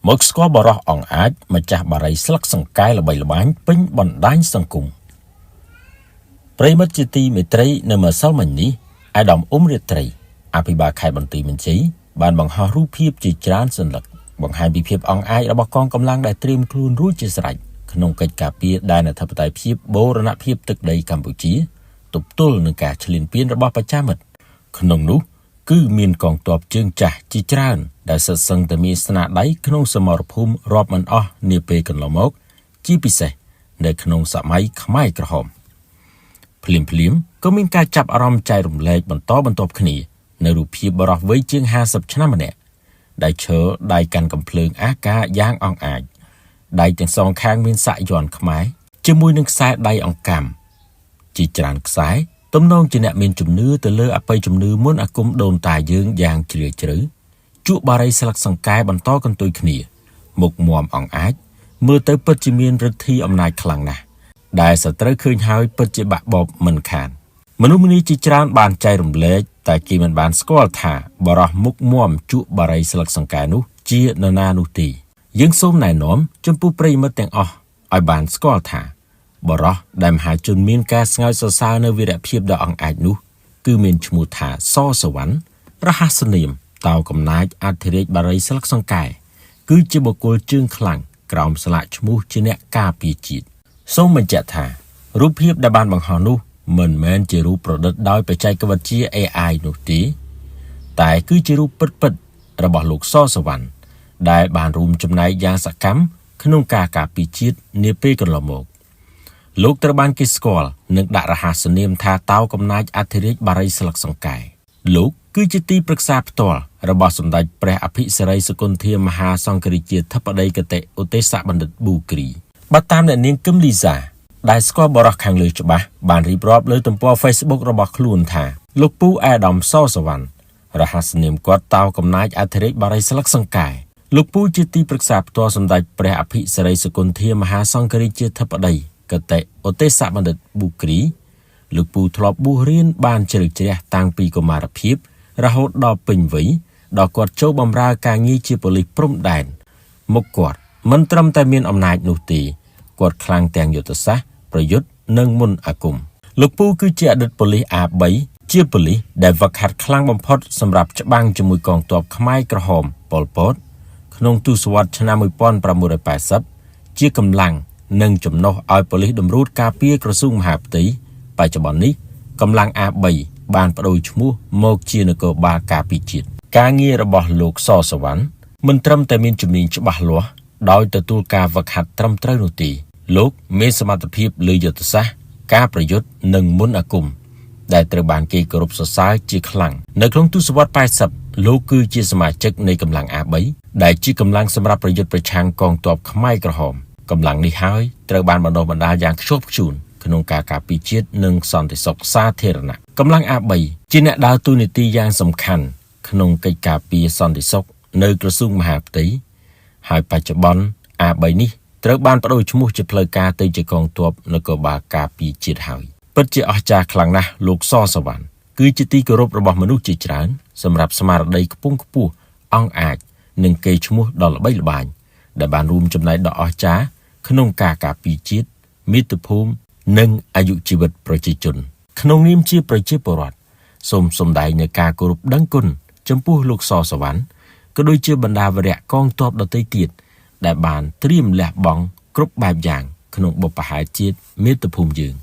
មកស្គាល់បរោះអង្អាចម្ចាស់បារីស្លឹកសង្កែល្បីល្បាញពេញបណ្ដាញសង្គមប្រិមិត្តជាទីមេត្រីនៅម្សិលមិញនេះអាដាមអ៊ុំរាត្រីអភិបាលខេត្តបន្ទាយមានជ័យបានបង្ហោះរូបភាពជាច្រើនសន្លឹកបង្ហាញពីភាពអង្អាចរបស់កងកម្លាំងដែលត្រៀមខ្លួនរួចជាស្រេចក្នុងកិច្ចការពារដែនអធិបតេយ្យភាពបូរណភាពទឹកដីកម្ពុជាទប់ទល់នឹងការឈ្លានពានរបស់ប្រជាមិត្តក្នុងនោះគឺមានកងទ័ពជើងចាស់ជាច្រើនដែលសិតសឹងតែមានស្នាដៃក្នុងសមរភូមិរាប់មិនអស់នាពេលកន្លងមកជាពិសេសនៅក្នុងសម័យខ្មែរក្រហមភ្លាមក៏មានការចាប់អារម្មណ៍ចែករំលែកបន្តបន្ទាប់គ្នានៅរូបភាពបរិះវ័យជាង50ឆ្នាំម្នាក់ដែលឈរដៃកាន់កំភ្លើងអាកាសយ៉ាងអង្អាចដៃទាំងសងខាងមានសាក់យ័ន្តខ្មែរជាមួយនឹងខ្សែដៃអង្កាំជាច្រើនខ្សែទំនងជាអ្នកមានជំនឿទៅលើអបិយជំនឿមុនអាគមដូនតាយើងយ៉ាងជ្រាលជ្រៅជក់បារីស្លឹកសង្កែបន្តកន្ទុយគ្នាមុខមាំអង្អាចមើលទៅពិតជាមានឫទ្ធិអំណាចខ្លាំងណាស់ដែលសត្រូវឃើញហើយពិតជាបាក់បបមិនខានមនុស្សម្នាជាច្រើនបានចែករំលែកតែគេមិនបានស្គាល់ថាបរោះមុខមាំជក់បារីស្លឹកសង្កែនោះជានរណានោះទេយើងសូមណែនាំចំពោះប្រិយមិត្តទាំងអស់ឲ្យបានស្គាល់ថាបរោះដែលមហាជនមានការស្ងើចសរសើរនៅវីរភាពដ៏អង្អាចនោះគឺមានឈ្មោះថាសសវណ្ណរហស្សនាមតោកំណាចអធិរាជបារីស្លឹកសង្កែគឺជាបុគ្គលជើងខ្លាំងក្រោមស្លាកឈ្មោះជាអ្នកការពារជាតិសូមបញ្ជាក់ថារូបភាពដែលបានបង្ហោះនោះមិនមែនជារូបប្រឌិតដោយបច្ចេកវិទ្យា AI នោះទេតែគឺជារូបពិតរបស់លោកសសវណ្ណដែលបានរួមចំណែកយ៉ាងសកម្មក្នុងការការពារជាតិនាពេលកន្លងមកលោកត្រូវបានគេស្គាល់និងដាក់រហស្សនាមថាតោកំណាចអធិរាជបារីស្លឹកសង្កែលោកគឺជាទីប្រឹក្សាផ្ទាល់របស់សម្ដេចព្រះអភិសិរិសុគន្ធាមហាសង្ឃរាជាធិបតីគតិឧទេសបណ្ឌិតប៊ូគ្រីបើតាមអ្នកនាងគឹមលីសាដែលស្គាល់បរិះខាងលើច្បាស់បានរៀបរាប់លើទំព័រ Facebook របស់ខ្លួនថាលោកពូអាដាមសសវណ្ណរហស្សនាមគាត់តោកំណាចអធិរាជបារីស្លឹកសង្កែលោកពូជាទីប្រឹក្សាផ្ទាល់សម្ដេចព្រះអភិសិរិសុគន្ធាមហាសង្ឃរាជាធិបតីគតិឧទេសបណ្ឌិតប៊ូគ្រីលោកពូធ្លាប់បួសរៀនបានជ្រៅជ្រះតាំងពីកុមារភាពរហូតដល់ពេញវ័យដល់គាត់ចូលបម្រើការងារជាប៉ូលីសព្រំដែនមកគាត់មិនត្រឹមតែមានអំណាចនោះទេគាត់ខ្លាំងទាំងយុទ្ធសាស្ត្រប្រយុទ្ធនិងមន្តអាគមលោកពូគឺជាអតីតប៉ូលីស A3 ជាប៉ូលីសដែលវឹកហាត់ខ្លាំងបំផុតសម្រាប់ច្បាំងជាមួយកងទ័ពខ្មែរក្រហមប៉ុលពតក្នុងទសវត្សរ៍ឆ្នាំ1980ជាកម្លាំងនិងចំណុះឲ្យប៉ូលីសតម្រូតការពារក្រសួងមហាផ្ទៃបច្ចុប្បន្ននេះកម្លាំង A3 បានបដូរឈ្មោះមកជានគរបាលការពារជាតិការងាររបស់លោកសសវណ្ណមិនត្រឹមតែមានជំនាញច្បាស់លាស់ដោយទទួលការវឹកហាត់ត្រឹមត្រូវនោះទេលោកមានសមត្ថភាពលើយុទ្ធសាស្ត្រការប្រយុទ្ធនិងមន្តអាគមដែលត្រូវបានគេគោរពសរសើរជាខ្លាំងនៅក្នុងទសវត្សរ៍80លោកគឺជាសមាជិកនៃកម្លាំង A3 ដែលជាកម្លាំងសម្រាប់ប្រយុទ្ធប្រឆាំងកងទ័ពខ្មែរក្រហមកម្លាំងនេះហើយត្រូវបានបណ្ដុះបណ្ដាលយ៉ាងខ្ជាប់ខ្ជួនក្នុងការការពារជាតិនិងសន្តិសុខសាធារណៈកម្លាំង A3 ជាអ្នកដើរតួនាទីយ៉ាងសំខាន់ក្នុងកិច្ចការពារសន្តិសុខនៅក្រសួងមហាផ្ទៃហើយបច្ចុប្បន្ន A3 នេះត្រូវបានបដូរឈ្មោះជាផ្លូវការទៅជាកងទ័ពនគរបាលការពារជាតិហើយពិតជាអស្ចារ្យខ្លាំងណាស់លោកសសវណ្ណគឺជាទីគោរពរបស់មនុស្សជាច្រើនសម្រាប់ស្មារតីខ្ពង់ខ្ពស់អង្អាចនិងកេរ្តិ៍ឈ្មោះដ៏ល្បីល្បាញដែលបានរួមចំណែកដ៏អស្ចារ្យក្នុងការការពារជាតិមាតុភូមិនិងអាយុជីវិតប្រជាជនក្នុងនាមជាប្រជាពលរដ្ឋសូមសម្ដែងនូវការគោរពដឹងគុណចំពោះលោកសសវណ្ណក៏ដូចជាបណ្ដាវរៈកងទ័ពដទៃទៀតដែលបានត្រៀមលះបង់គ្រប់បែបយ៉ាងក្នុងបុព្វហេតុជាតិមាតុភូមិយើង